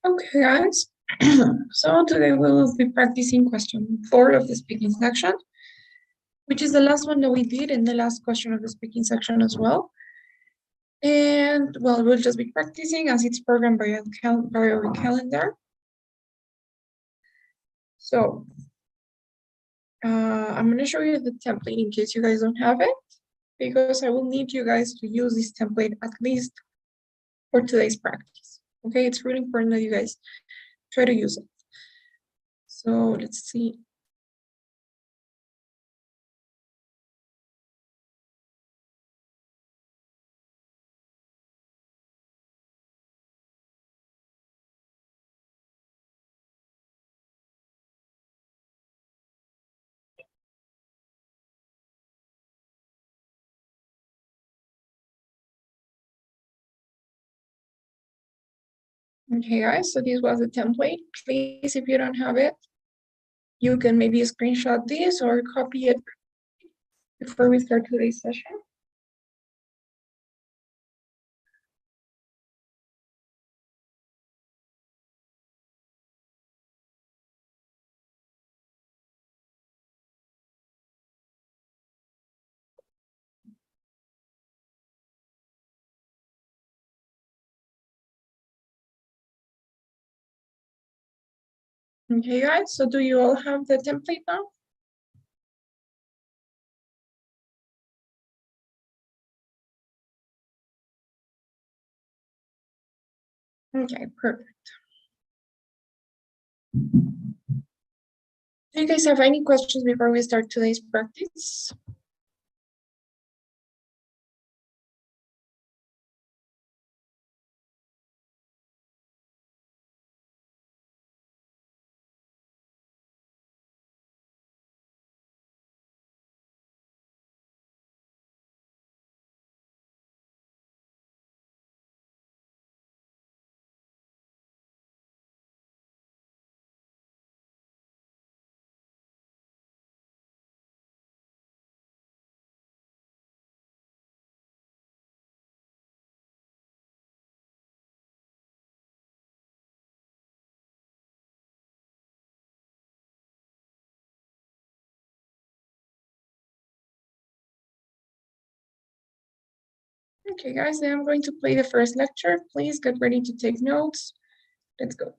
Okay, guys. So today we will be practicing question 4 of the speaking section, which is the last one that we did and the last question of the speaking section as well. And well, we'll just be practicing as it's programmed by our calendar. So I'm going to show you the template in case you guys don't have it, because I will need you guys to use this template at least for today's practice. Okay, it's really important that you guys try to use it. So let's see. Okay, guys, so this was the template. Please, if you don't have it, you can maybe screenshot this or copy it before we start today's session. Okay, guys, so do you all have the template now? Okay, perfect. Do you guys have any questions before we start today's practice? Okay, guys, then I'm going to play the first lecture. Please get ready to take notes. Let's go.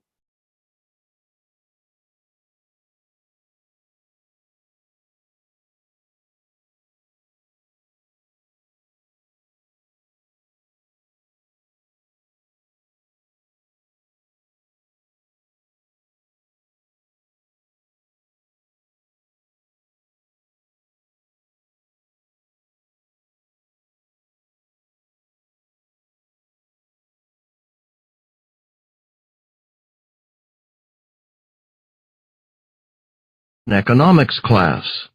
An economics class.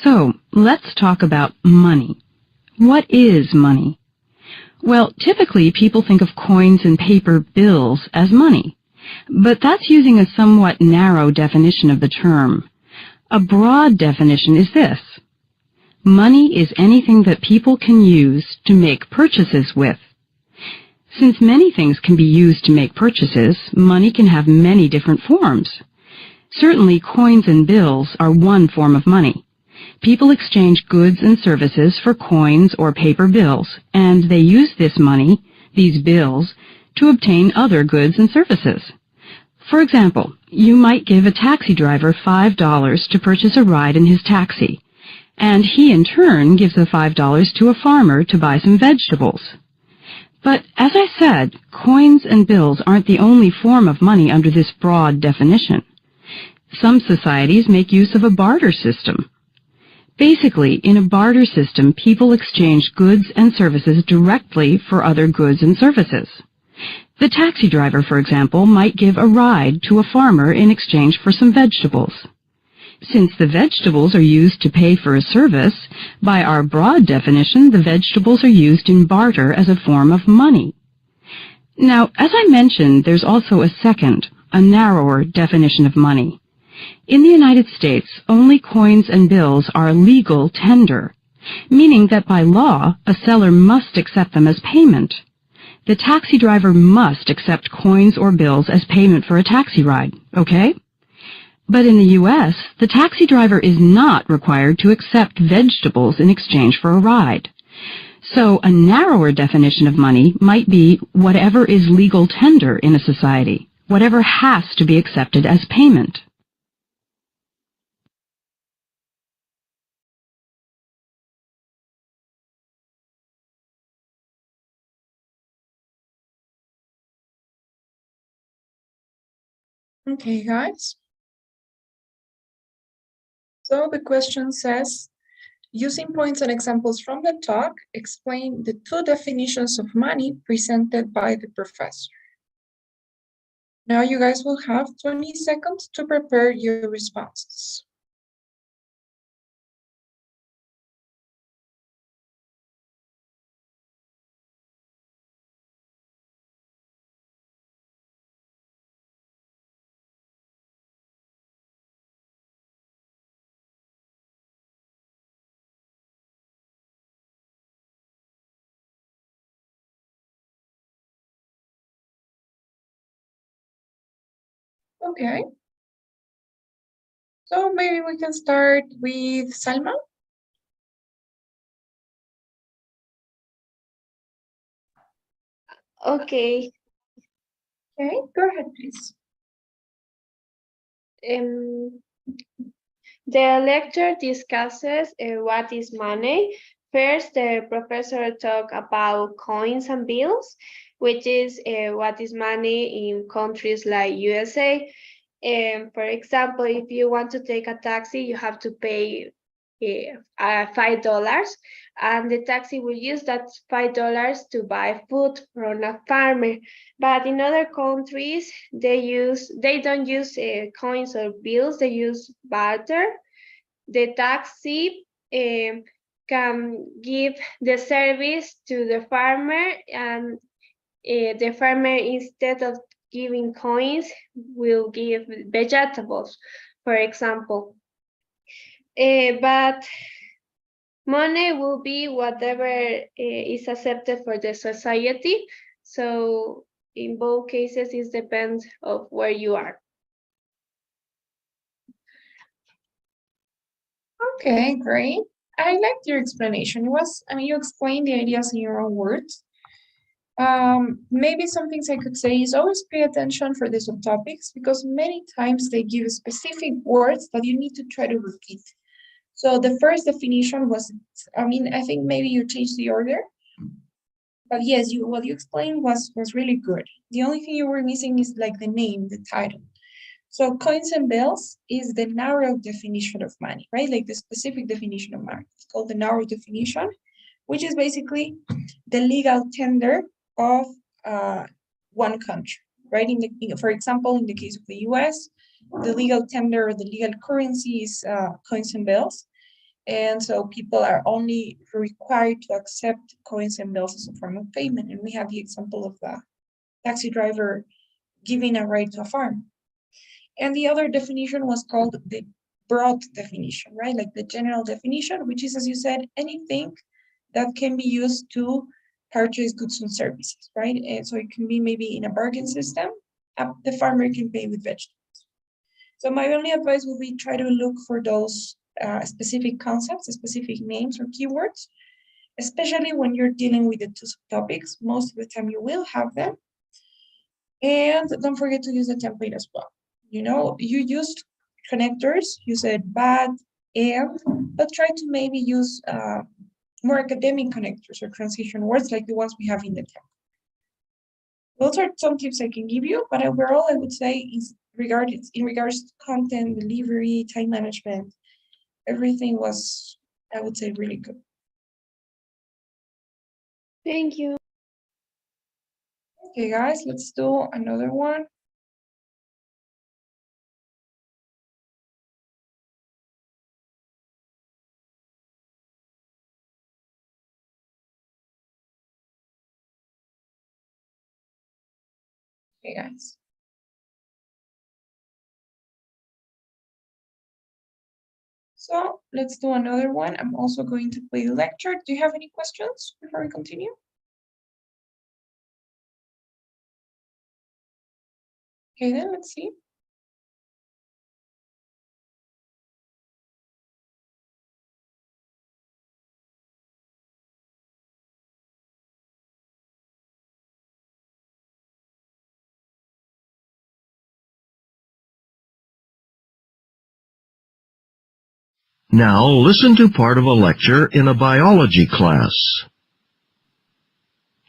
So, let's talk about money. What is money? Well, typically people think of coins and paper bills as money, but that's using a somewhat narrow definition of the term. A broad definition is this: money is anything that people can use to make purchases with. Since many things can be used to make purchases, money can have many different forms. Certainly, coins and bills are one form of money. People exchange goods and services for coins or paper bills, and they use this money, these bills, to obtain other goods and services. For example, you might give a taxi driver $5 to purchase a ride in his taxi, and he in turn gives the $5 to a farmer to buy some vegetables. But as I said, coins and bills aren't the only form of money under this broad definition. Some societies make use of a barter system. Basically, in a barter system, people exchange goods and services directly for other goods and services. The taxi driver, for example, might give a ride to a farmer in exchange for some vegetables. Since the vegetables are used to pay for a service, by our broad definition, the vegetables are used in barter as a form of money. Now, as I mentioned, there's also a second, a narrower definition of money. In the United States, only coins and bills are legal tender. meaning that by law, a seller must accept them as payment. The taxi driver must accept coins or bills as payment for a taxi ride, okay? But in the U.S., the taxi driver is not required to accept vegetables in exchange for a ride. So a narrower definition of money might be whatever is legal tender in a society, whatever has to be accepted as payment. Okay, guys. So the question says, using points and examples from the talk, explain the two definitions of money presented by the professor. Now you guys will have 20 seconds to prepare your responses. Okay. So maybe we can start with Salma. Okay. Okay, go ahead, please. Um, the lecture discusses what is money. First, the professor talk about coins and bills, which is what is money in countries like USA. For example, if you want to take a taxi, you have to pay $5, and the taxi will use that $5 to buy food from a farmer. But in other countries, they don't use coins or bills. They use barter. The taxi can give the service to the farmer, and the farmer, instead of giving coins, will give vegetables, for example. But money will be whatever is accepted for the society. So in both cases, it depends of where you are. Okay, great. I liked your explanation. You explained the ideas in your own words. Maybe some things I could say is always pay attention for the subtopics because many times they give specific words that you need to try to repeat. So the first definition was, I think maybe you changed the order, but yes, what you explained was really good. The only thing you were missing is like the name, the title. So coins and bills is the narrow definition of money, right? Like the specific definition of money. It's called the narrow definition, which is basically the legal tender of one country, right? For example, in the case of the US, the legal tender or the legal currency is coins and bills. And so people are only required to accept coins and bills as a form of payment. And we have the example of the taxi driver giving a ride to a farm. And the other definition was called the broad definition, right? Like the general definition, which is, as you said, anything that can be used to purchase goods and services, right? And so it can be maybe in a bargain system, the farmer can pay with vegetables. So my only advice would be try to look for those specific concepts, specific names or keywords, especially when you're dealing with the two topics. Most of the time you will have them. And don't forget to use the template as well. You used connectors, you said but, and, but try to maybe use more academic connectors or transition words like the ones we have in the template. Those are some tips I can give you, but overall I would say in regards to content, delivery, time management, everything was, I would say, really good. Thank you. Okay, guys, let's do another one. Okay, guys. So let's do another one. I'm also going to play the lecture. Do you have any questions before we continue? Okay, then let's see. Now listen to part of a lecture in a biology class.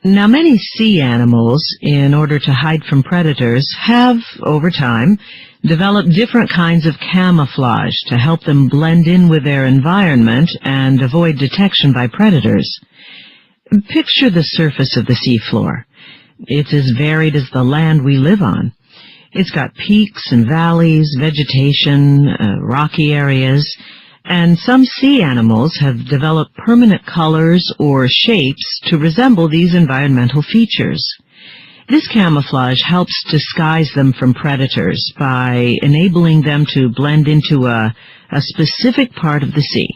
Now, many sea animals, in order to hide from predators, have, over time, developed different kinds of camouflage to help them blend in with their environment and avoid detection by predators. Picture the surface of the seafloor. It's as varied as the land we live on. It's got peaks and valleys, vegetation, rocky areas, and some sea animals have developed permanent colors or shapes to resemble these environmental features. This camouflage helps disguise them from predators by enabling them to blend into a specific part of the sea.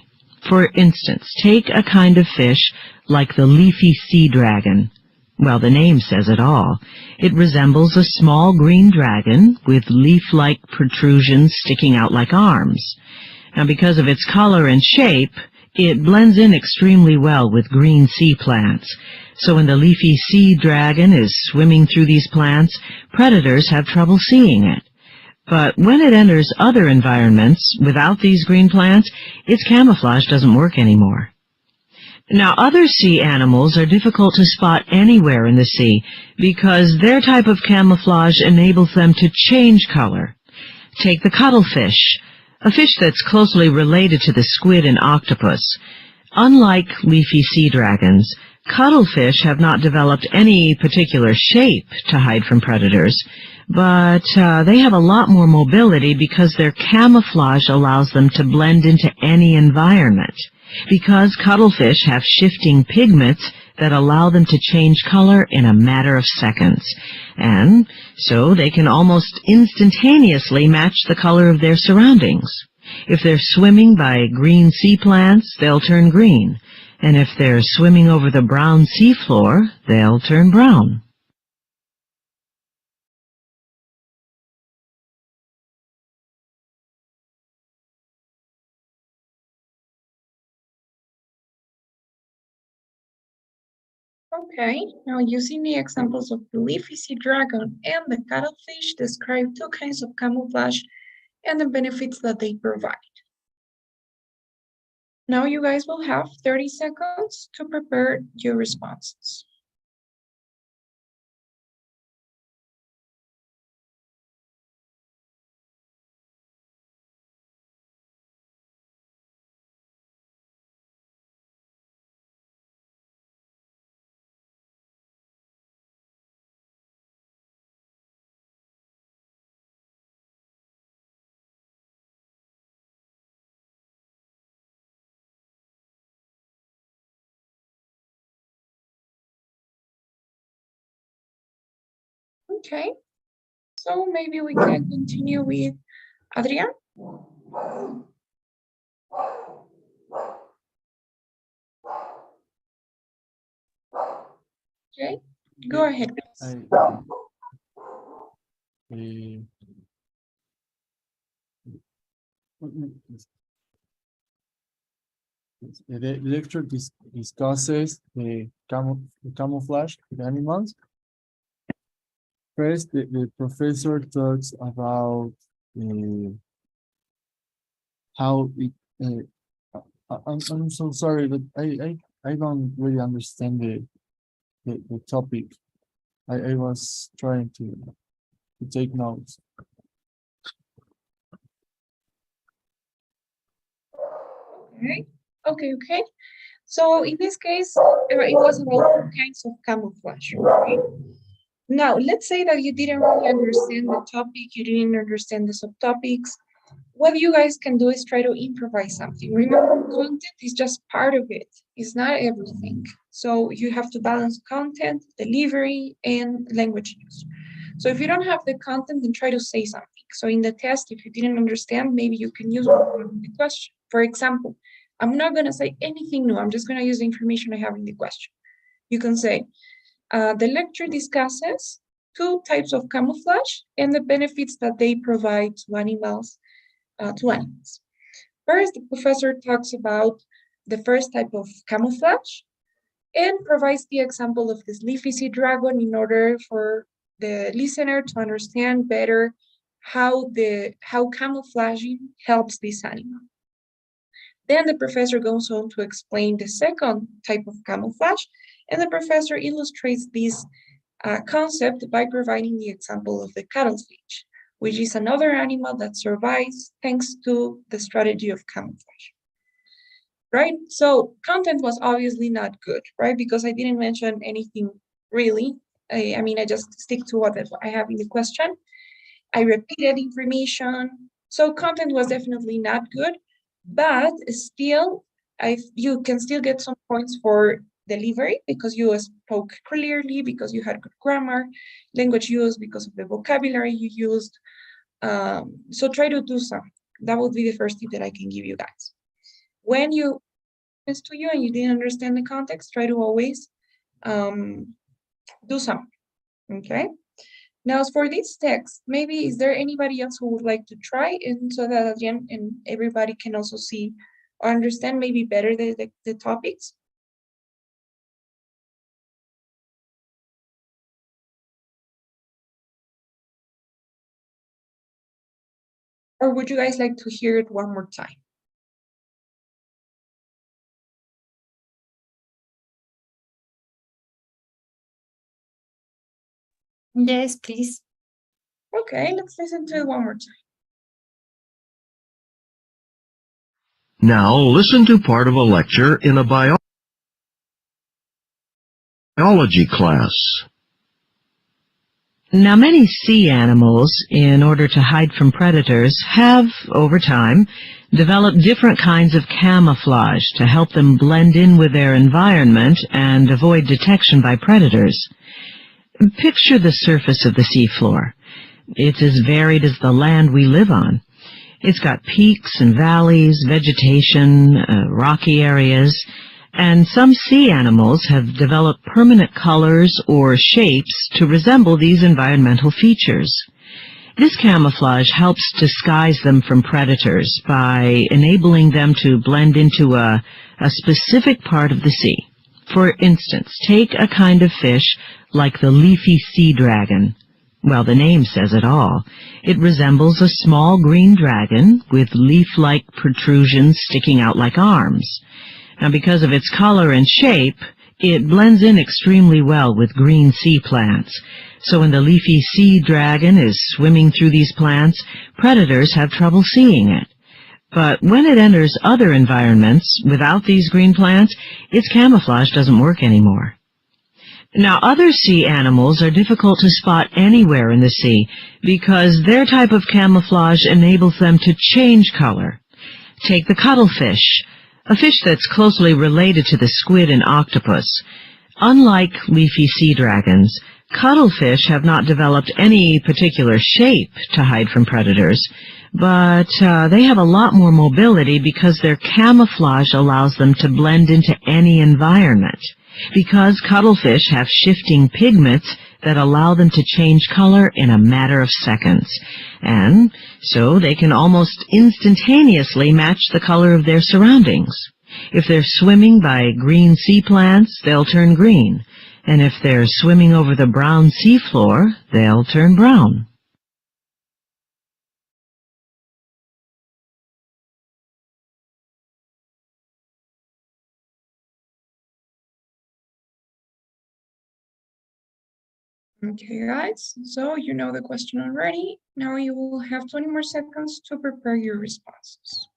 For instance, take a kind of fish like the leafy sea dragon. Well, the name says it all. It resembles a small green dragon with leaf-like protrusions sticking out like arms. Now, because of its color and shape, it blends in extremely well with green sea plants. So when the leafy sea dragon is swimming through these plants, predators have trouble seeing it. But when it enters other environments without these green plants, its camouflage doesn't work anymore. Now, other sea animals are difficult to spot anywhere in the sea because their type of camouflage enables them to change color. Take the cuttlefish, a fish that's closely related to the squid and octopus. Unlike leafy sea dragons, cuttlefish have not developed any particular shape to hide from predators, but they have a lot more mobility because their camouflage allows them to blend into any environment. Because cuttlefish have shifting pigments that allow them to change color in a matter of seconds. And so they can almost instantaneously match the color of their surroundings. If they're swimming by green sea plants, they'll turn green. And if they're swimming over the brown seafloor, they'll turn brown. Okay, now using the examples of the leafy sea dragon and the cuttlefish, describe two kinds of camouflage and the benefits that they provide. Now you guys will have 30 seconds to prepare your responses. Okay, so maybe we can continue with Adrian. Okay, go ahead, please. The lecture discusses the camouflage in animals. First, the professor talks about how it. I'm so sorry, but I don't really understand the topic. I was trying to take notes. Okay. So in this case, it was about all kinds of camouflage, right? Now, let's say that you didn't really understand the topic, you didn't understand the subtopics. What you guys can do is try to improvise something. Remember, content is just part of it. It's not everything. So you have to balance content, delivery, and language use. So if you don't have the content, then try to say something. So in the test, if you didn't understand, maybe you can use one of the questions. For example, I'm not going to say anything new. I'm just going to use the information I have in the question. You can say, the lecture discusses 2 types of camouflage and the benefits that they provide to animals. First, the professor talks about the first type of camouflage and provides the example of this leafy sea dragon in order for the listener to understand better how camouflaging helps this animal. Then the professor goes on to explain the second type of camouflage, and the professor illustrates this concept by providing the example of the cuttlefish, which is another animal that survives thanks to the strategy of camouflage. Right? So content was obviously not good, right? Because I didn't mention anything really. I mean, I just stick to what I have in the question. I repeated information. So content was definitely not good, but still, you can still get some points for delivery because you spoke clearly, because you had good grammar, language use because of the vocabulary you used. So try to do some. That would be the first tip that I can give you guys. When you to you and you didn't understand the context, try to always do some. Okay. Now, as for this text, maybe is there anybody else who would like to try, and so that again, and everybody can also see or understand maybe better the topics? Or would you guys like to hear it one more time? Yes, please. Okay, let's listen to it one more time. Now listen to part of a lecture in a biology class. Now, many sea animals, in order to hide from predators, have, over time, developed different kinds of camouflage to help them blend in with their environment and avoid detection by predators. Picture the surface of the seafloor. It's as varied as the land we live on. It's got peaks and valleys, vegetation, rocky areas, and some sea animals have developed permanent colors or shapes to resemble these environmental features. This camouflage helps disguise them from predators by enabling them to blend into a specific part of the sea. For instance, take a kind of fish like the leafy sea dragon. Well, the name says it all. It resembles a small green dragon with leaf-like protrusions sticking out like arms. Now, because of its color and shape, it blends in extremely well with green sea plants. So when the leafy sea dragon is swimming through these plants, predators have trouble seeing it. But when it enters other environments without these green plants, its camouflage doesn't work anymore. Now, other sea animals are difficult to spot anywhere in the sea because their type of camouflage enables them to change color. Take the cuttlefish, a fish that's closely related to the squid and octopus. Unlike leafy sea dragons, cuttlefish have not developed any particular shape to hide from predators, but they have a lot more mobility because their camouflage allows them to blend into any environment. Because cuttlefish have shifting pigments that allow them to change color in a matter of seconds. And so they can almost instantaneously match the color of their surroundings. If they're swimming by green sea plants, they'll turn green. And if they're swimming over the brown seafloor, they'll turn brown. Okay, guys, so you know the question already. Now you will have 20 more seconds to prepare your responses.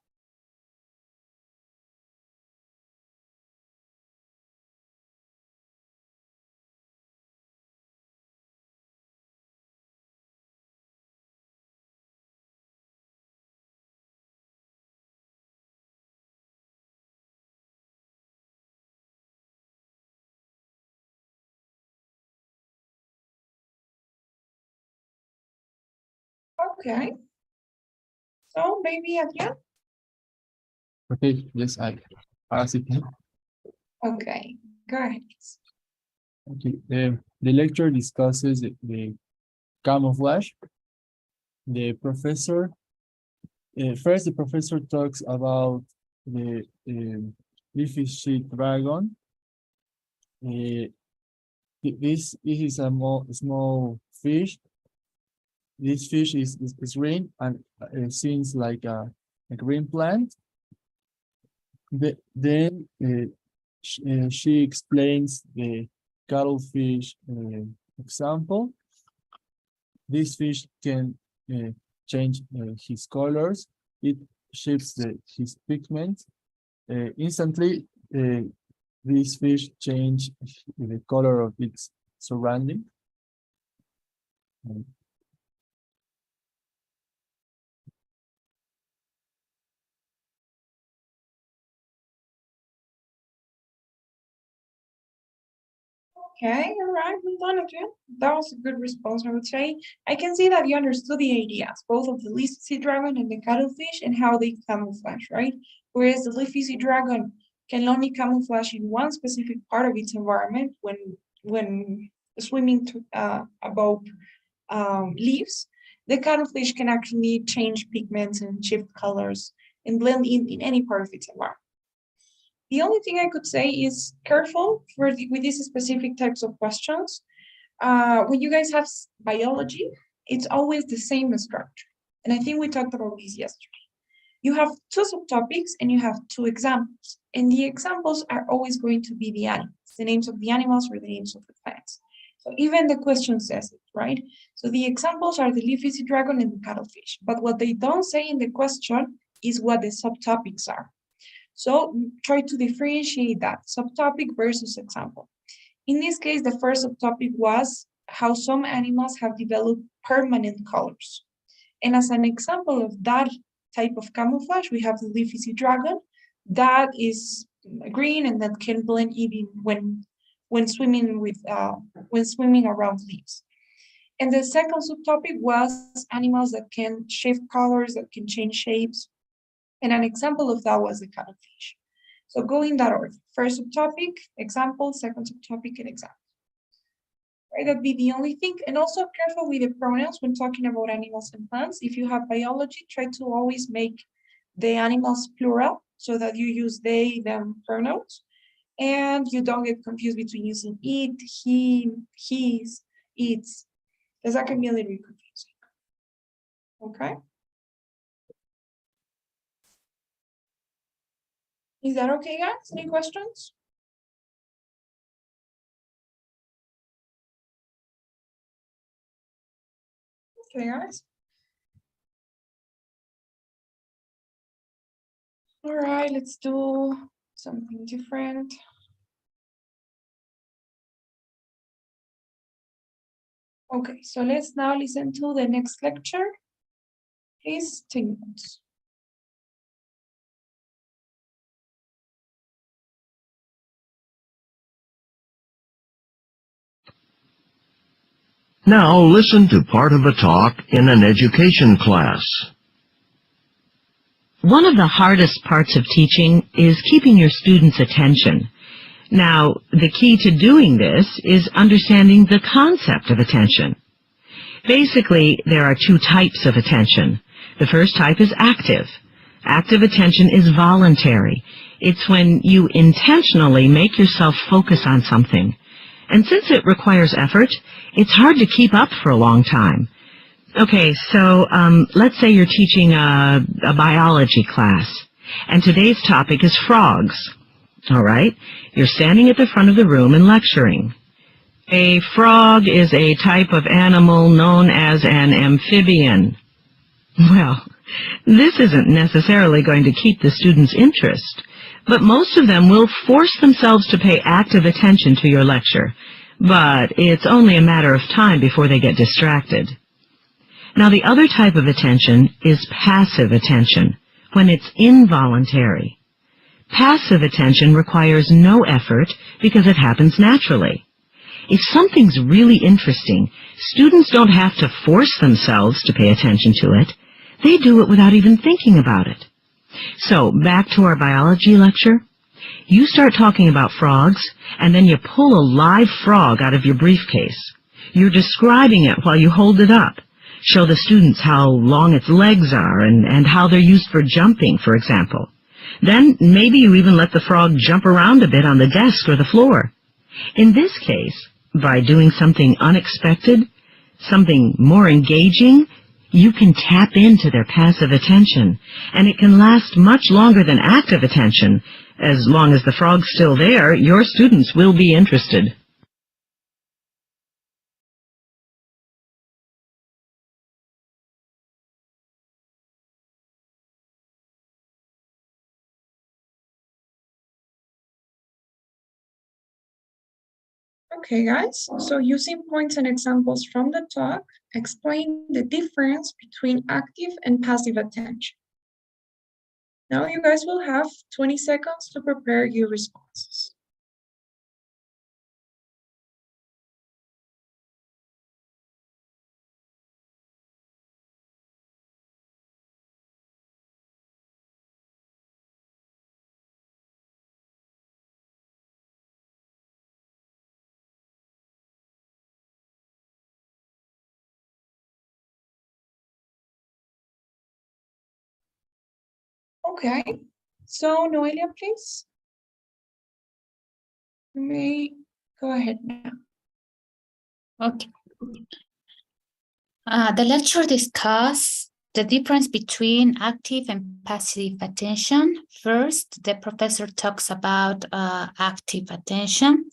Okay, so maybe Adrian, Okay, yes, ahora sí. Okay, go ahead. Please. Okay, the lecture discusses the camouflage. The professor, first the professor talks about the leafy sheet dragon. This is a small fish. This fish is green and seems like a green plant. Then she explains the cuttlefish example. This fish can change his colors. It shifts his pigment. Instantly, this fish change the color of its surrounding. Okay, all right, well done again. That was a good response, I would say. I can see that you understood the ideas, both of the leafy sea dragon and the cuttlefish and how they camouflage, right? Whereas the leafy sea dragon can only camouflage in one specific part of its environment when swimming above leaves, the cuttlefish can actually change pigments and shift colors and blend in any part of its environment. The only thing I could say is careful with these specific types of questions. When you guys have biology, it's always the same structure. And I think we talked about this yesterday. You have two subtopics and you have two examples. And the examples are always going to be the animals, the names of the animals or the names of the plants. So even the question says it, right? So the examples are the leafy sea dragon and the cuttlefish. But what they don't say in the question is what the subtopics are. So try to differentiate that subtopic versus example. In this case, the first subtopic was how some animals have developed permanent colors. And as an example of that type of camouflage, we have the leafy sea dragon that is green and that can blend even when swimming around leaves. And the second subtopic was animals that can shift colors, that can change shapes. And an example of that was the cuttlefish. So go in that order. First subtopic, example, second subtopic, and example. Right, that'd be the only thing. And also careful with the pronouns when talking about animals and plants. If you have biology, try to always make the animals plural so that you use they, them pronouns. And you don't get confused between using it, he, his, its, because that can be a little bit confusing. Okay. Is that okay, guys? Any questions? Okay, guys. All right, let's do something different. Okay, so let's now listen to the next lecture. Please take notes. Now listen to part of a talk in an education class. One of the hardest parts of teaching is keeping your students' attention. Now, the key to doing this is understanding the concept of attention. Basically, there are two types of attention. The first type is active. Active attention is voluntary. It's when you intentionally make yourself focus on something. And since it requires effort, it's hard to keep up for a long time. Okay, so let's say you're teaching a biology class, and today's topic is frogs. All right, you're standing at the front of the room and lecturing. A frog is a type of animal known as an amphibian. Well, this isn't necessarily going to keep the students' interest, but most of them will force themselves to pay active attention to your lecture. But it's only a matter of time before they get distracted. Now, the other type of attention is passive attention, when it's involuntary. Passive attention requires no effort because it happens naturally. If something's really interesting, students don't have to force themselves to pay attention to it. They do it without even thinking about it. So, back to our biology lecture. You start talking about frogs, and then you pull a live frog out of your briefcase. You're describing it while you hold it up. Show the students how long its legs are and how they're used for jumping, for example. Then maybe you even let the frog jump around a bit on the desk or the floor. In this case, by doing something unexpected, something more engaging, you can tap into their passive attention, and it can last much longer than active attention. As long as the frog's still there, your students will be interested. Okay, guys, so using points and examples from the talk, explain the difference between active and passive attention. Now you guys will have 20 seconds to prepare your responses. Okay, so Noelia, please. You may go ahead now. Okay. The lecture discuss the difference between active and passive attention. First, the professor talks about active attention.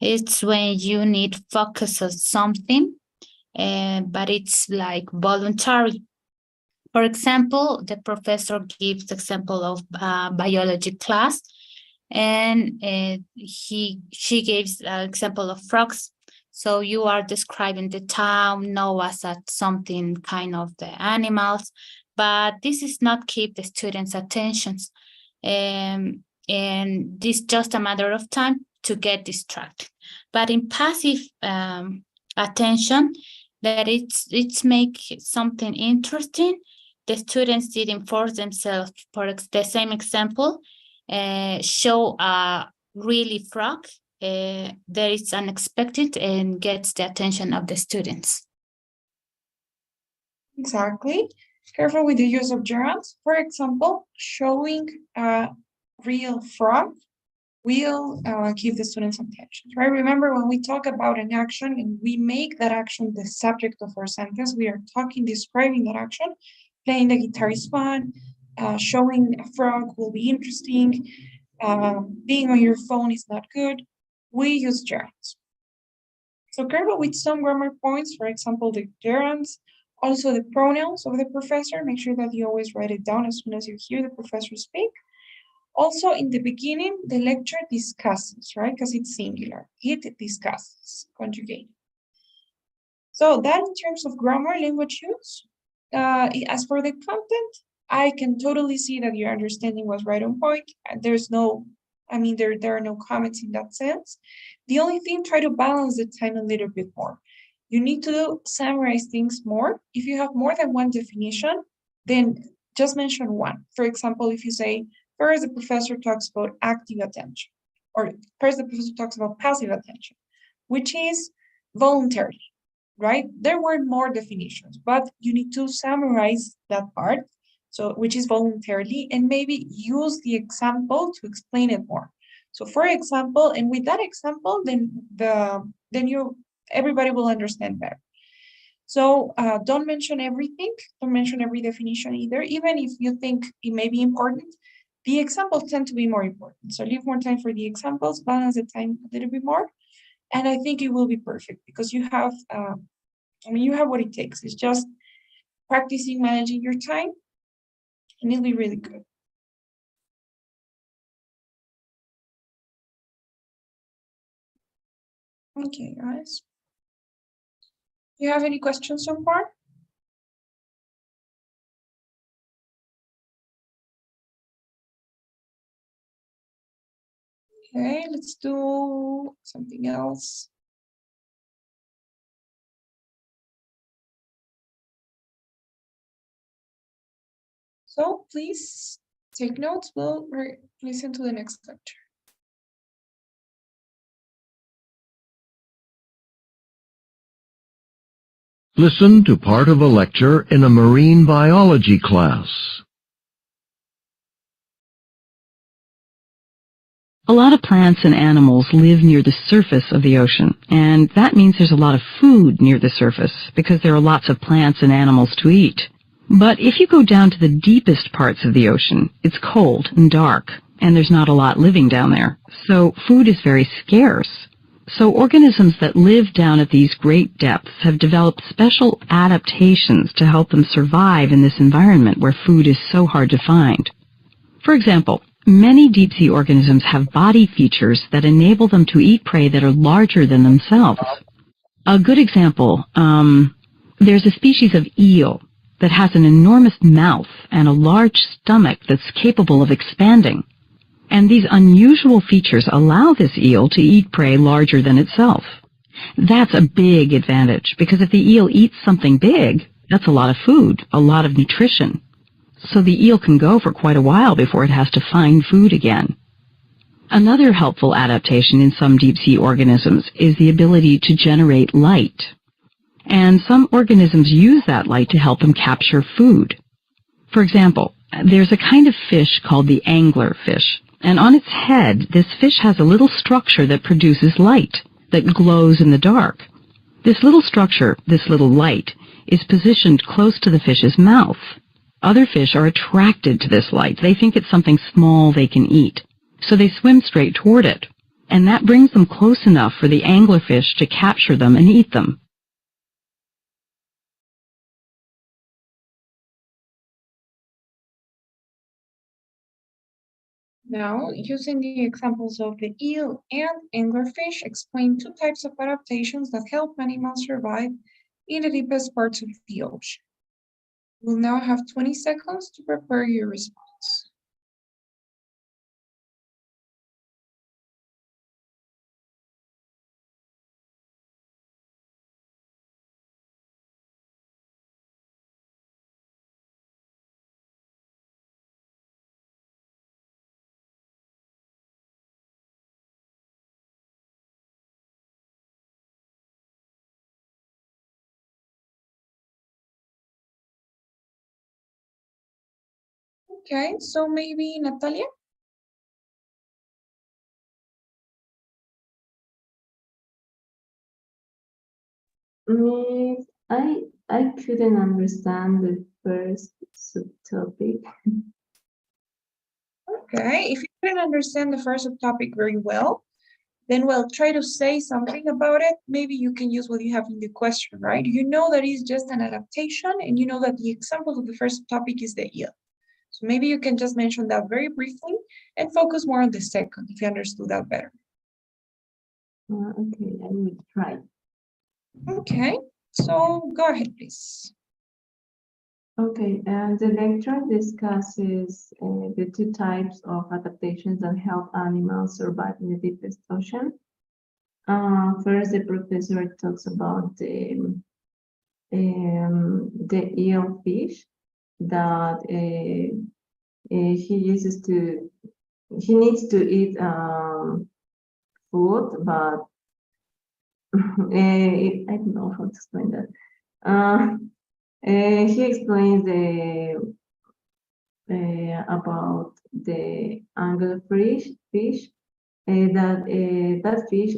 It's when you need focus on something, but it's like voluntary. For example, the professor gives the example of biology class, and she gives an example of frogs. So you are describing the town, Noah's at something kind of the animals, but this is not keep the students' attentions. And this just a matter of time to get distracted. But in passive attention, that it's make something interesting. The students didn't force themselves. For the same example, show a really frog that is unexpected and gets the attention of the students. Exactly. Careful with the use of gerunds. For example, showing a real frog will keep the students' attention, right? Remember, when we talk about an action and we make that action the subject of our sentence, we are describing that action. Playing the guitar is fun. Showing a frog will be interesting. Being on your phone is not good. We use gerunds. So careful with some grammar points, for example, the gerunds, also the pronouns of the professor. Make sure that you always write it down as soon as you hear the professor speak. Also, in the beginning, the lecture discusses, right? Because it's singular. It discusses, conjugate. So that in terms of grammar, language use. As for the content, I can totally see that your understanding was right on point. There's no, there are no comments in that sense. The only thing, try to balance the time a little bit more. You need to summarize things more. If you have more than one definition, then just mention one. For example, if you say, first the professor talks about active attention, or first the professor talks about passive attention, which is voluntarily, right? There were more definitions, but you need to summarize that part, so which is voluntarily, and maybe use the example to explain it more. So for example, and with that example, everybody will understand better. So don't mention everything, don't mention every definition either, even if you think it may be important. The examples tend to be more important. So leave more time for the examples, balance the time a little bit more, and I think it will be perfect because you have, you have what it takes. It's just practicing managing your time, and it'll be really good. Okay, guys. Do you have any questions so far? Okay, let's do something else. So please take notes. We'll listen to the next lecture. Listen to part of a lecture in a marine biology class. A lot of plants and animals live near the surface of the ocean, and that means there's a lot of food near the surface because there are lots of plants and animals to eat. But if you go down to the deepest parts of the ocean, it's cold and dark, and there's not a lot living down there, so food is very scarce. So organisms that live down at these great depths have developed special adaptations to help them survive in this environment where food is so hard to find. For example, many deep-sea organisms have body features that enable them to eat prey that are larger than themselves. A good example, there's a species of eel that has an enormous mouth and a large stomach that's capable of expanding. And these unusual features allow this eel to eat prey larger than itself. That's a big advantage, because if the eel eats something big, that's a lot of food, a lot of nutrition. So the eel can go for quite a while before it has to find food again. Another helpful adaptation in some deep-sea organisms is the ability to generate light. And some organisms use that light to help them capture food. For example, there's a kind of fish called the anglerfish, and on its head, this fish has a little structure that produces light, that glows in the dark. This little structure, this little light, is positioned close to the fish's mouth. Other fish are attracted to this light. They think it's something small they can eat, so they swim straight toward it, and that brings them close enough for the anglerfish to capture them and eat them. Now, using the examples of the eel and anglerfish, explain two types of adaptations that help animals survive in the deepest parts of the ocean. We'll now have 20 seconds to prepare your response. Okay, so maybe Natalia? Miss, I couldn't understand the first subtopic. Okay, if you didn't understand the first subtopic very well, then we'll try to say something about it. Maybe you can use what you have in the question, right? You know that it's just an adaptation, and you know that the example of the first topic is the eel. So maybe you can just mention that very briefly and focus more on the second, if you understood that better. Okay, I will try. Okay, so go ahead, please. Okay, and the lecture discusses the two types of adaptations that help animals survive in the deepest ocean. First, the professor talks about the eel fish that he needs to eat food, but I don't know how to explain that. He explains about the anglerfish that fish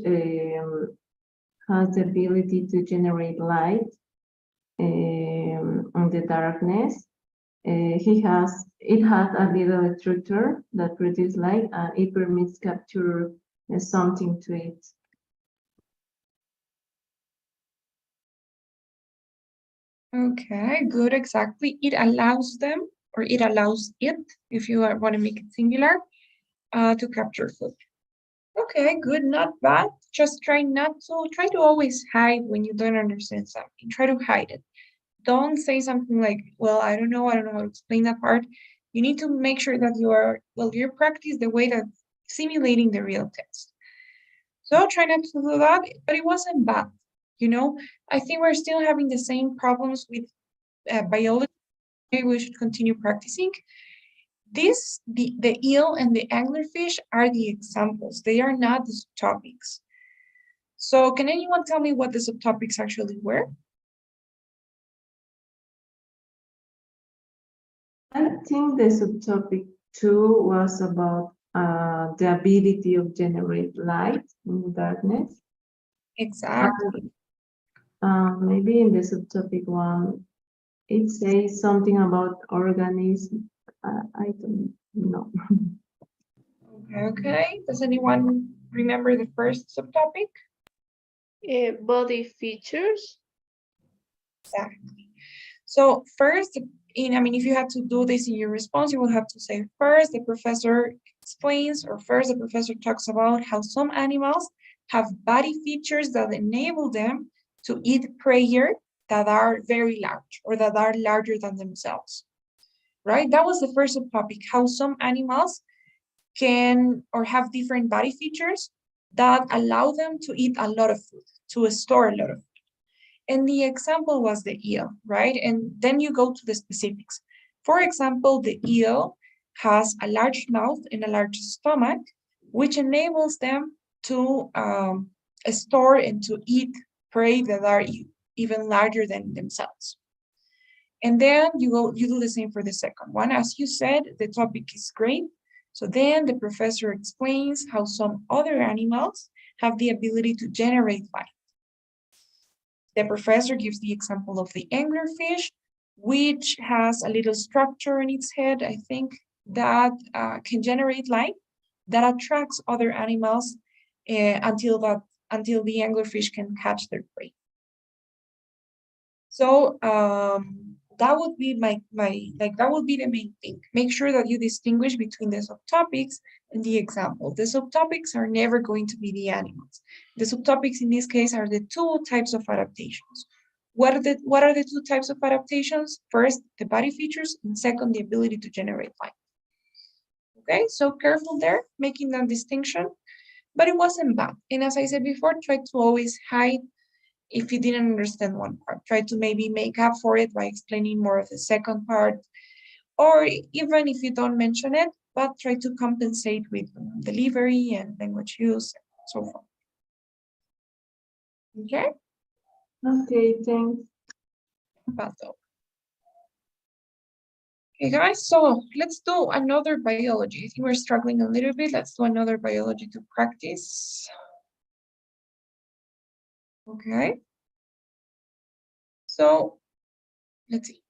has the ability to generate light on the darkness. It has a little structure that produces light, and it permits capture something to eat. Okay, good, exactly. It allows them, or it allows it, if you want to make it singular, to capture food. Okay, good, not bad. Just try to always hide when you don't understand something. Try to hide it. Don't say something like, well, I don't know how to explain that part. You need to make sure that you practice the way that simulating the real test. So try not to do that, but it wasn't bad. I think we're still having the same problems with biology. Maybe we should continue practicing. The eel and the anglerfish are the examples. They are not the subtopics. So can anyone tell me what the subtopics actually were? I think the subtopic 2 was about the ability of generate light in the darkness. Exactly. Maybe in the subtopic 1, it says something about organism. I don't know. Okay. Does anyone remember the first subtopic? Body features. Exactly. So first, if you had to do this in your response, you will have to say first, the professor explains, or first, the professor talks about how some animals have body features that enable them to eat prey that are very large or that are larger than themselves, right? That was the first subtopic, how some animals can or have different body features that allow them to eat a lot of food, to store a lot of food. And the example was the eel, right? And then you go to the specifics. For example, the eel has a large mouth and a large stomach, which enables them to store and to eat prey that are even larger than themselves. And then you do the same for the second one. As you said, the topic is great. So then the professor explains how some other animals have the ability to generate light. The professor gives the example of the anglerfish, which has a little structure in its head, I think, that can generate light that attracts other animals until the anglerfish can catch their prey. So that would be that would be the main thing. Make sure that you distinguish between the subtopics and the example. The subtopics are never going to be the animals. The subtopics in this case are the two types of adaptations. What are the two types of adaptations? First, the body features, and second, the ability to generate light. Okay, so careful there, making that distinction, but it wasn't bad. And as I said before, try to always hide if you didn't understand one part. Try to maybe make up for it by explaining more of the second part, or even if you don't mention it, but try to compensate with delivery and language use and so forth. Okay? Okay, thanks. Okay, guys, so let's do another biology. I think we're struggling a little bit. Let's do another biology to practice. Okay. So let's see.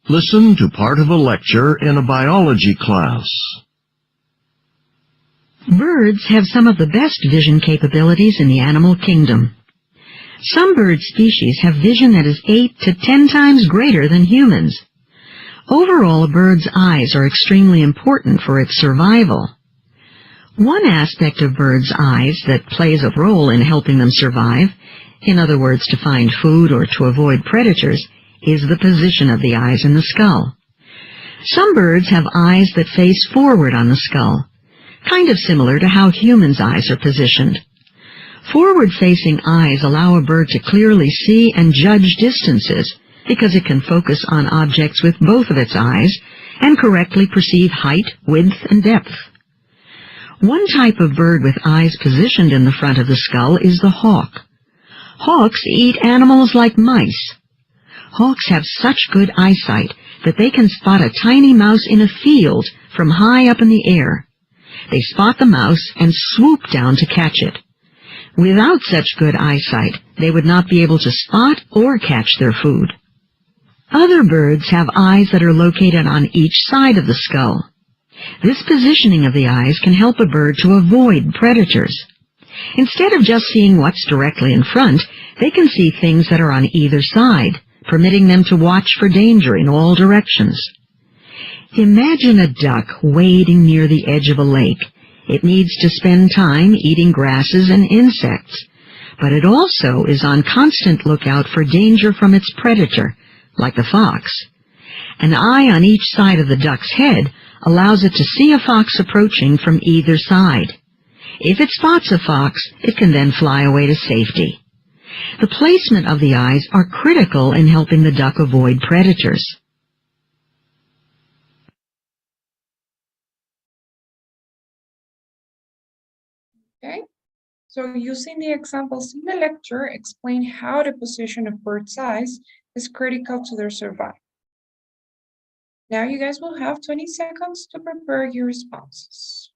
Listen to part of a lecture in a biology class. Birds have some of the best vision capabilities in the animal kingdom. Some bird species have vision that is 8 to 10 times greater than humans. Overall, a bird's eyes are extremely important for its survival. One aspect of birds' eyes that plays a role in helping them survive, in other words, to find food or to avoid predators, is the position of the eyes in the skull. Some birds have eyes that face forward on the skull, kind of similar to how humans' eyes are positioned. Forward-facing eyes allow a bird to clearly see and judge distances because it can focus on objects with both of its eyes and correctly perceive height, width, and depth. One type of bird with eyes positioned in the front of the skull is the hawk. Hawks eat animals like mice. Hawks have such good eyesight that they can spot a tiny mouse in a field from high up in the air. They spot the mouse and swoop down to catch it. Without such good eyesight, they would not be able to spot or catch their food. Other birds have eyes that are located on each side of the skull. This positioning of the eyes can help a bird to avoid predators. Instead of just seeing what's directly in front, they can see things that are on either side, permitting them to watch for danger in all directions. Imagine a duck wading near the edge of a lake. It needs to spend time eating grasses and insects, but it also is on constant lookout for danger from its predator, like the fox. An eye on each side of the duck's head allows it to see a fox approaching from either side. If it spots a fox, it can then fly away to safety. The placement of the eyes are critical in helping the duck avoid predators. Okay, so using the examples in the lecture, explain how the position of bird's eyes is critical to their survival. Now you guys will have 20 seconds to prepare your responses.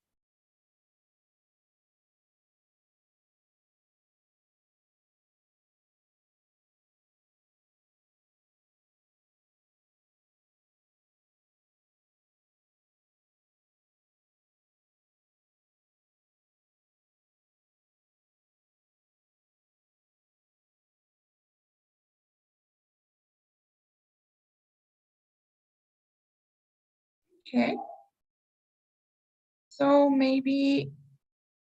Okay. So maybe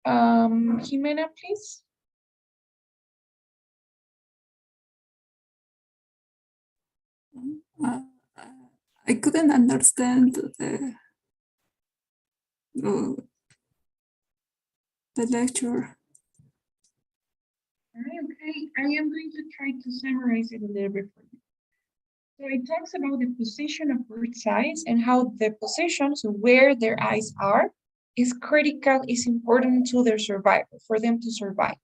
Jimena, please. Uh, I couldn't understand the lecture. Okay, I am going to try to summarize it a little bit for you. So it talks about the position of bird's eyes and how the position, so where their eyes are, is critical, is important to their survival, for them to survive,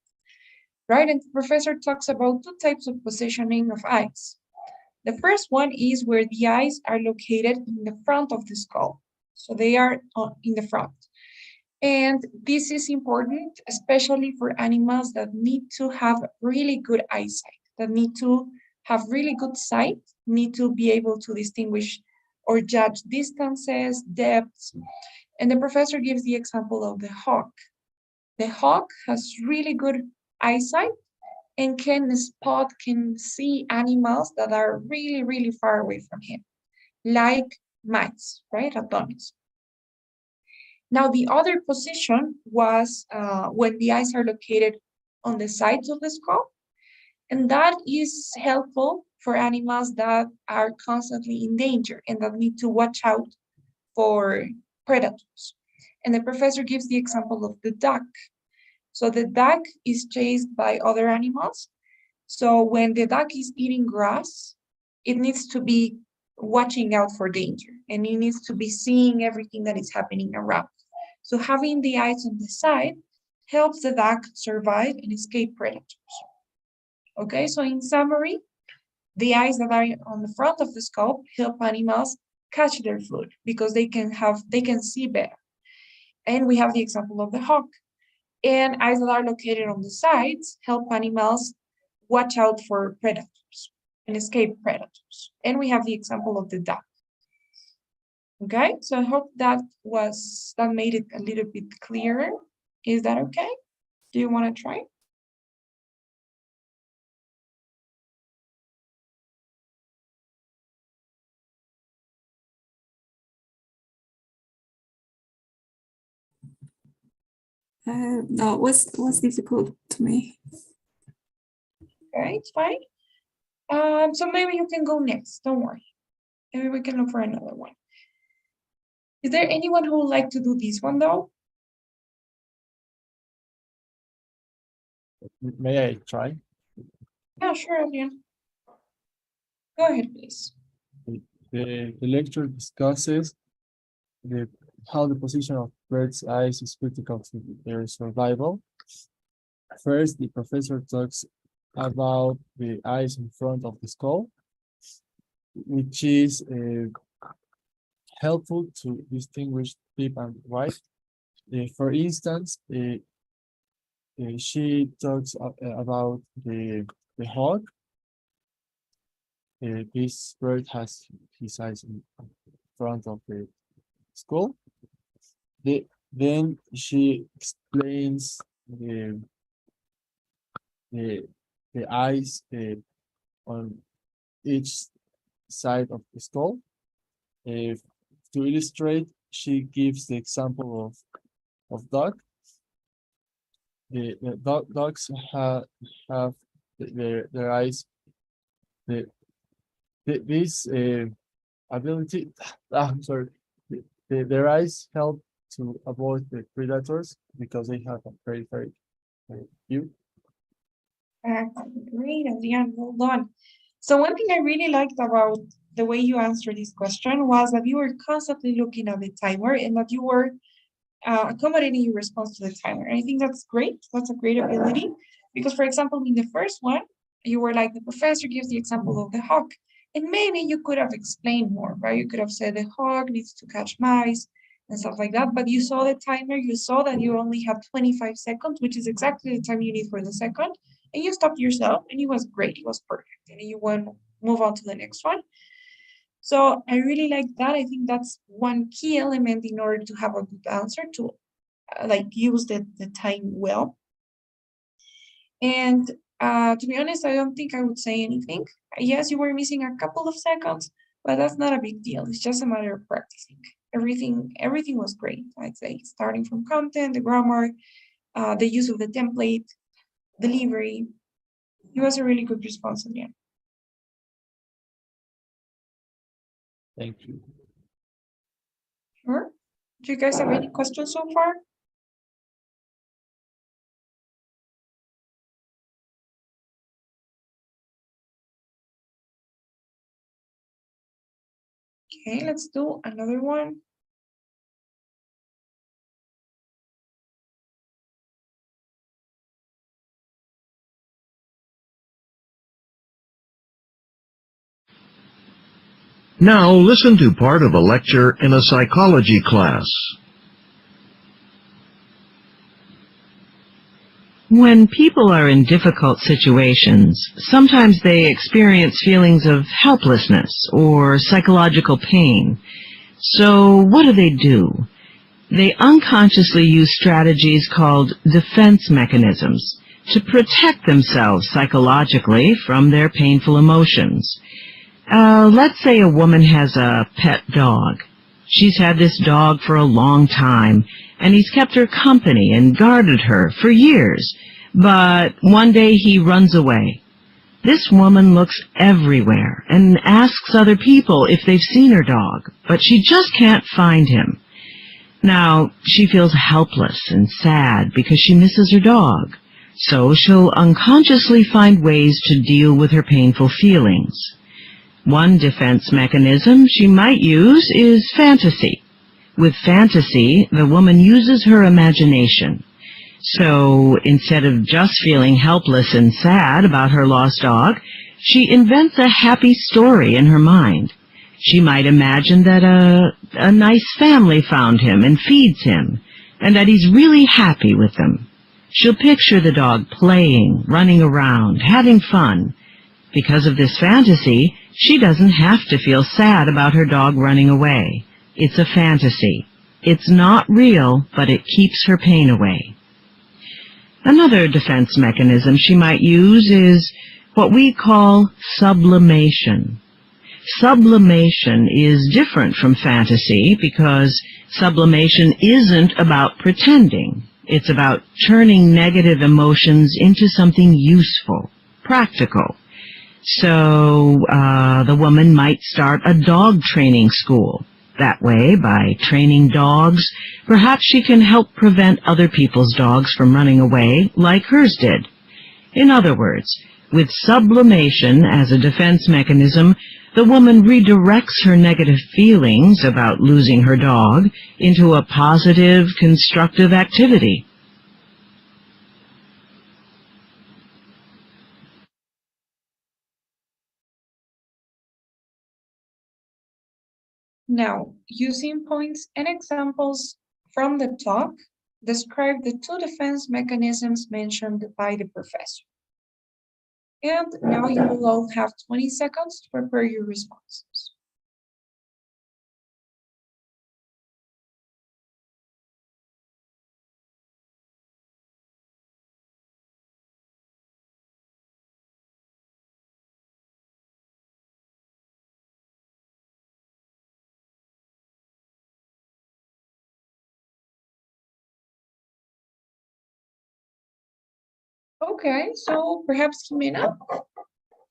right? And the professor talks about two types of positioning of eyes. The first one is where the eyes are located in the front of the skull. So they are in the front. And this is important, especially for animals that need to have really good eyesight, that need to have really good sight, need to be able to distinguish or judge distances, depths. And the professor gives the example of the hawk. The hawk has really good eyesight and can spot, can see animals that are really, really far away from him, like mice, right, ratones. Now, the other position was when the eyes are located on the sides of the skull, and that is helpful for animals that are constantly in danger and that need to watch out for predators. And the professor gives the example of the duck. So the duck is chased by other animals. So when the duck is eating grass, it needs to be watching out for danger, and it needs to be seeing everything that is happening around. So having the eyes on the side helps the duck survive and escape predators. Okay, so in summary, the eyes that are on the front of the skull help animals catch their food because they can see better. And we have the example of the hawk. And eyes that are located on the sides help animals watch out for predators and escape predators. And we have the example of the duck. Okay, so I hope that made it a little bit clearer. Is that okay? Do you want to try? No, was difficult to me. Okay, it's fine. So maybe you can go next. Don't worry. Maybe we can look for another one. Is there anyone who would like to do this one though? May I try? Yeah, sure, Adrian. Go ahead, please. The lecture discusses how the position of bird's eyes is critical to their survival. First, the professor talks about the eyes in front of the skull, which is helpful to distinguish deep and wide. For instance, she talks about the hawk. This bird has his eyes in front of the skull. Then she explains the eyes on each side of the skull. To illustrate, she gives the example of duck. The ducks have their eyes. This ability. I'm sorry. Their eyes help to avoid the predators because they have a very view. Great, Adrian, well done. So one thing I really liked about the way you answered this question was that you were constantly looking at the timer and that you were accommodating your response to the timer. And I think that's great. That's a great ability because, for example, in the first one, you were like the professor gives the example of the hawk, and maybe you could have explained more, right? You could have said the hawk needs to catch mice and stuff like that. But you saw the timer. You saw that you only have 25 seconds, which is exactly the time you need for the second, and you stopped yourself, and it was great. It was perfect, and you went move on to the next one. So I really like that. I think that's one key element in order to have a good answer to like use the time well. And to be honest, I don't think I would say anything. Yes, you were missing a couple of seconds, but that's not a big deal. It's just a matter of practicing. Everything was great, I'd say, starting from content, the grammar, the use of the template, delivery. It was a really good response again. Thank you. Sure. Do you guys have any questions so far? Okay, let's do another one. Now listen to part of a lecture in a psychology class. When people are in difficult situations, sometimes they experience feelings of helplessness or psychological pain. So what do? They unconsciously use strategies called defense mechanisms to protect themselves psychologically from their painful emotions. Let's say a woman has a pet dog. She's had this dog for a long time, and he's kept her company and guarded her for years. But one day he runs away. This woman looks everywhere and asks other people if they've seen her dog, but she just can't find him. Now, she feels helpless and sad because she misses her dog. So she'll unconsciously find ways to deal with her painful feelings. One defense mechanism she might use is fantasy. With fantasy, the woman uses her imagination. So instead of just feeling helpless and sad about her lost dog, she invents a happy story in her mind. She might imagine that a nice family found him and feeds him, and that he's really happy with them. She'll picture the dog playing, running around, having fun. Because of this fantasy, she doesn't have to feel sad about her dog running away. It's a fantasy. It's not real, but it keeps her pain away. Another defense mechanism she might use is what we call sublimation. Sublimation is different from fantasy because sublimation isn't about pretending. It's about turning negative emotions into something useful, practical. So the woman might start a dog training school. That way, by training dogs, perhaps she can help prevent other people's dogs from running away like hers did. In other words, with sublimation as a defense mechanism, the woman redirects her negative feelings about losing her dog into a positive, constructive activity. Now, using points and examples from the talk, describe the two defense mechanisms mentioned by the professor. And now you will all have 20 seconds to prepare your responses. Okay, so perhaps Jimena,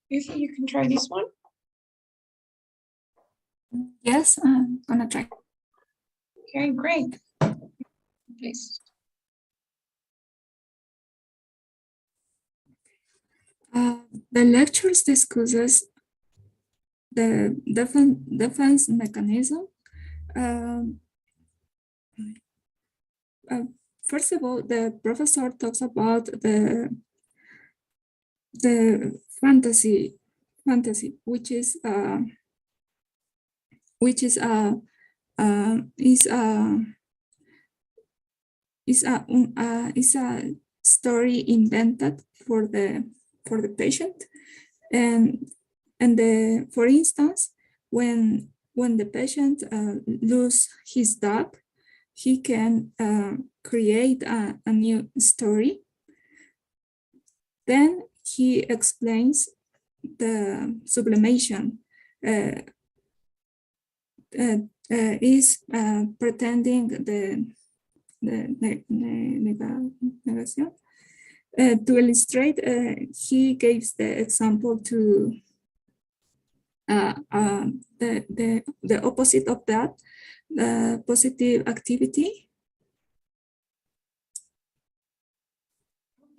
you think you can try this one? Yes, I'm gonna try. Okay, great. Please. The lectures discusses the defense mechanism. First of all, the professor talks about the fantasy, which is a story invented for the patient, and for instance, when the patient loses his dog, he can create a new story. Then he explains the sublimation is pretending the negation. To illustrate, he gives the example to the opposite of that, positive activity.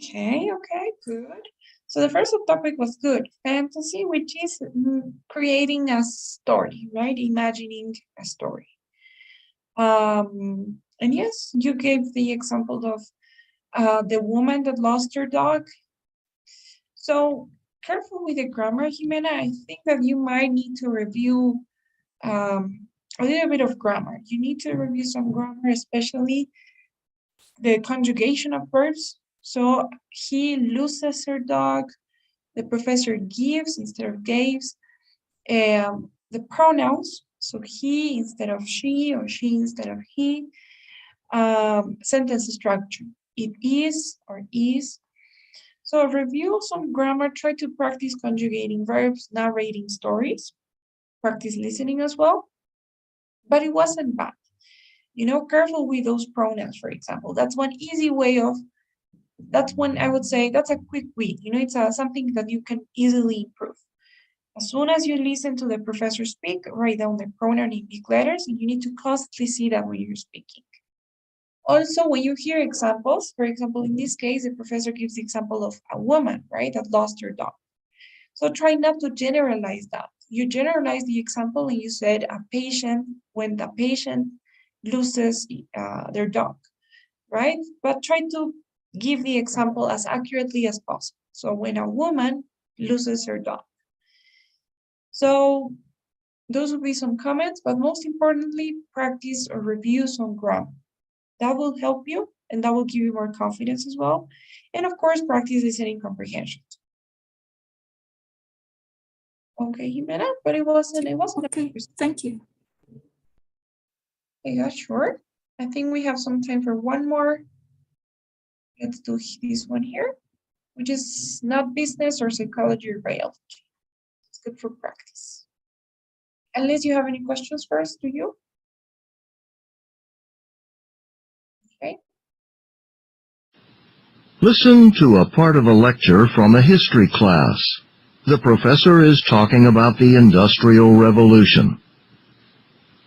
Okay, good. So the first topic was good. Fantasy, which is creating a story, right? Imagining a story. And yes, you gave the example of the woman that lost her dog. So careful with the grammar, Jimena. I think that you might need to review a little bit of grammar. You need to review some grammar, especially the conjugation of verbs. So he loses her dog. The professor gives instead of gives. The pronouns. So he instead of she, or she instead of he. Sentence structure. It is or is. So review some grammar. Try to practice conjugating verbs, narrating stories. Practice listening as well. But it wasn't bad. Careful with those pronouns, for example. That's one easy way of, that's one, I would say, that's a quick read. It's something that you can easily improve. As soon as you listen to the professor speak, write down the pronoun in big letters, and you need to constantly see that when you're speaking. Also, when you hear examples, for example, in this case, the professor gives the example of a woman, right, that lost her dog. So try not to generalize that. You generalize the example and you said a patient, when the patient loses their dog, right? But try to give the example as accurately as possible. So when a woman loses her dog. So those would be some comments, but most importantly, practice or review some grammar. That will help you and that will give you more confidence as well. And of course, practice listening comprehension. Okay, Jimena, but it wasn't Okay, thank you. Yeah, sure. I think we have some time for one more. Let's do this one here, which is not business or psychology or biology. It's good for practice. Unless you have any questions first, do you? Okay. Listen to a part of a lecture from a history class. The professor is talking about the Industrial Revolution.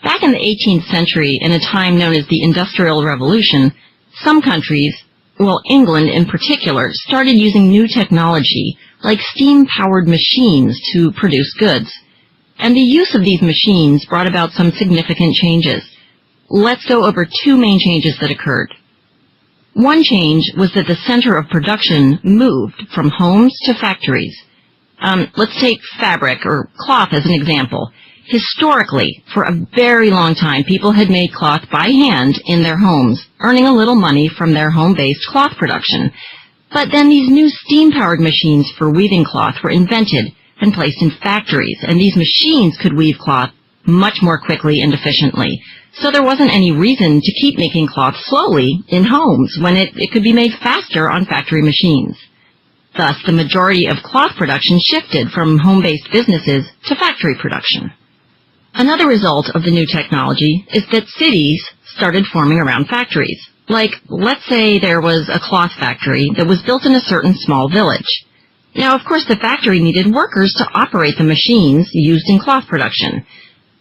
Back in the 18th century, in a time known as the Industrial Revolution, some countries, well, England in particular, started using new technology, like steam-powered machines, to produce goods. And the use of these machines brought about some significant changes. Let's go over two main changes that occurred. One change was that the center of production moved from homes to factories. Let's take fabric or cloth as an example. Historically, for a very long time, people had made cloth by hand in their homes, earning a little money from their home-based cloth production. But then these new steam-powered machines for weaving cloth were invented and placed in factories, and these machines could weave cloth much more quickly and efficiently. So there wasn't any reason to keep making cloth slowly in homes when it could be made faster on factory machines. Thus, the majority of cloth production shifted from home-based businesses to factory production. Another result of the new technology is that cities started forming around factories. Like, let's say there was a cloth factory that was built in a certain small village. Now, of course, the factory needed workers to operate the machines used in cloth production.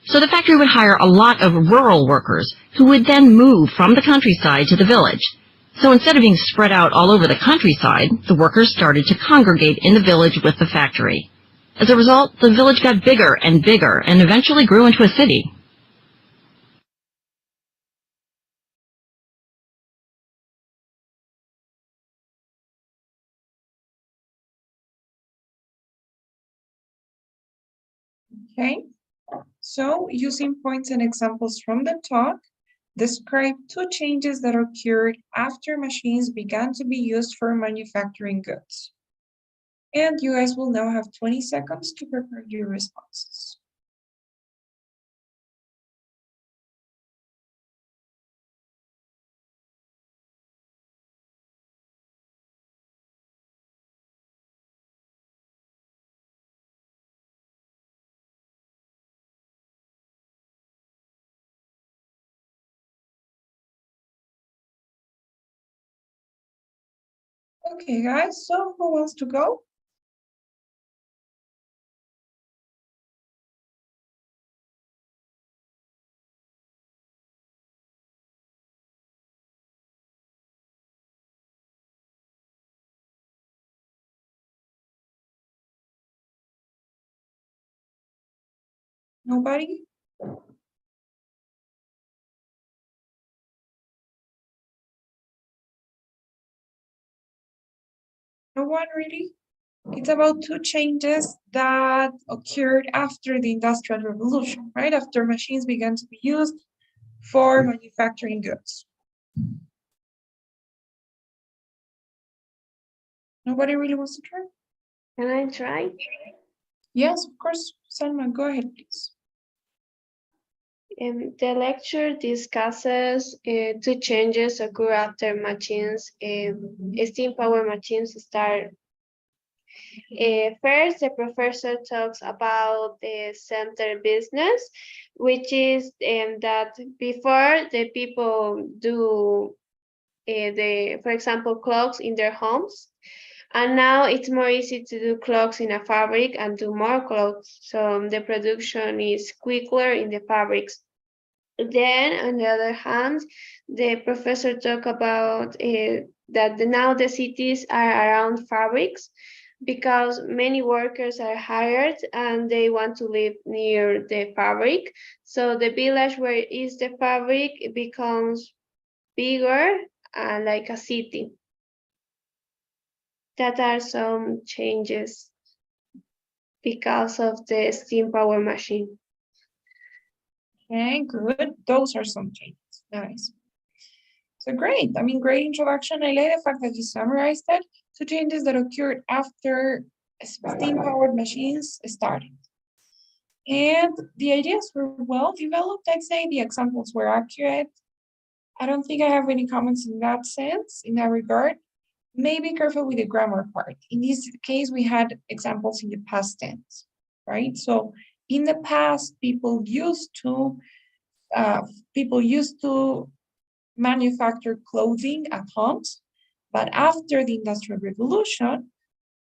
So the factory would hire a lot of rural workers who would then move from the countryside to the village. So instead of being spread out all over the countryside, the workers started to congregate in the village with the factory. As a result, the village got bigger and bigger and eventually grew into a city. Okay, so using points and examples from the talk, describe two changes that occurred after machines began to be used for manufacturing goods. And you guys will now have 20 seconds to prepare your responses. Okay, guys, so who wants to go? Nobody? No one really? It's about two changes that occurred after the Industrial Revolution, right? After machines began to be used for manufacturing goods. Nobody really wants to try? Can I try? Yes, of course. Salma, go ahead, please. The lecture discusses two changes occur after machines, steam power machines start. First, the professor talks about the center business, which is that before the people do for example, clocks in their homes. And now it's more easy to do clocks in a fabric and do more clocks. So the production is quicker in the fabrics. Then, on the other hand, the professor talked about that now the cities are around fabrics because many workers are hired and they want to live near the fabric. So the village where is the fabric becomes bigger like a city. That are some changes because of the steam power machine. Okay, good. Those are some changes. Nice. So great. I mean, great introduction. I like the fact that you summarized it. Two changes that occurred after steam-powered machines started. And the ideas were well developed, I'd say. The examples were accurate. I don't think I have any comments in that sense, in that regard. Maybe careful with the grammar part. In this case, we had examples in the past tense, right? So in the past, people used to manufacture clothing at homes, but after the Industrial Revolution,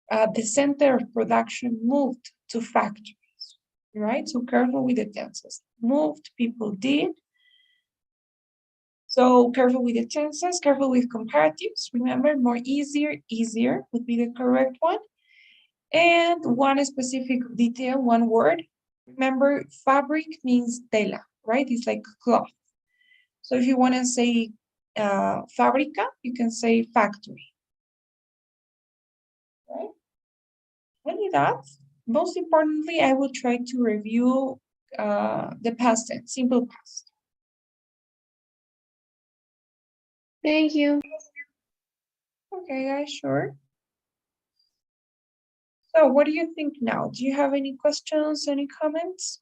the center of production moved to factories, right? So careful with the tenses. Moved, people did. So careful with the tenses, careful with comparatives. Remember, more easier would be the correct one. And one specific detail, one word. Remember, fabric means tela, right? It's like cloth. So if you want to say fábrica, you can say factory, right? Only that. Most importantly, I will try to review the past tense, simple past. Thank you. Okay, guys, sure. So what do you think now? Do you have any questions, any comments?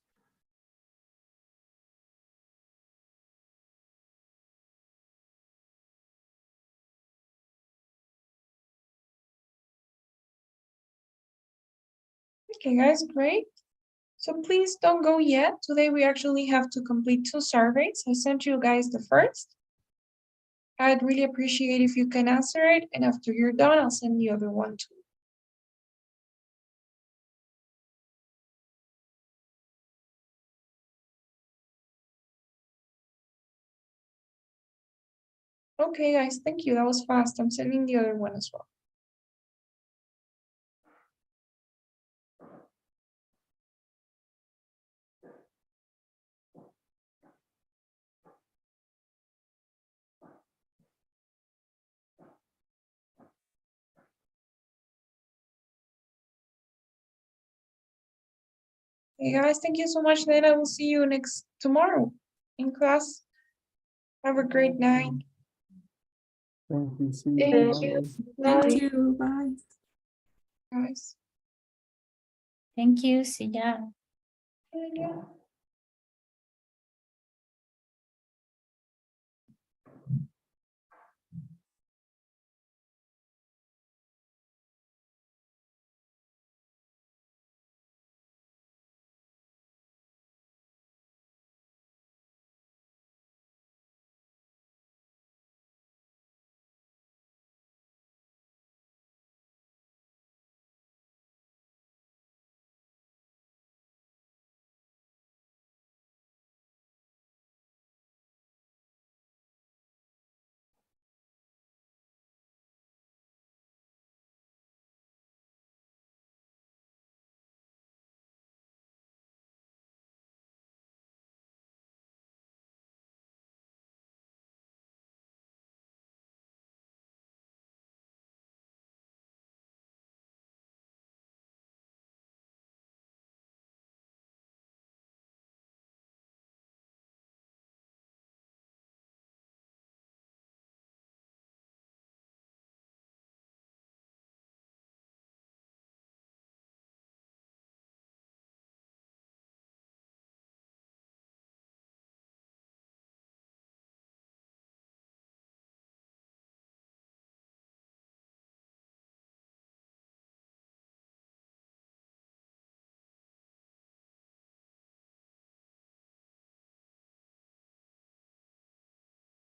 Okay, guys, great. So please don't go yet. Today we actually have to complete two surveys. I sent you guys the first. I'd really appreciate if you can answer it. And after you're done, I'll send the other one too. Okay, guys, thank you. That was fast. I'm sending the other one as well. Hey guys, thank you so much. Then I will see you tomorrow in class. Have a great night. Thank you. See Thank you. you. Bye. Thank you. Bye. Guys. Thank you. See ya. Yeah.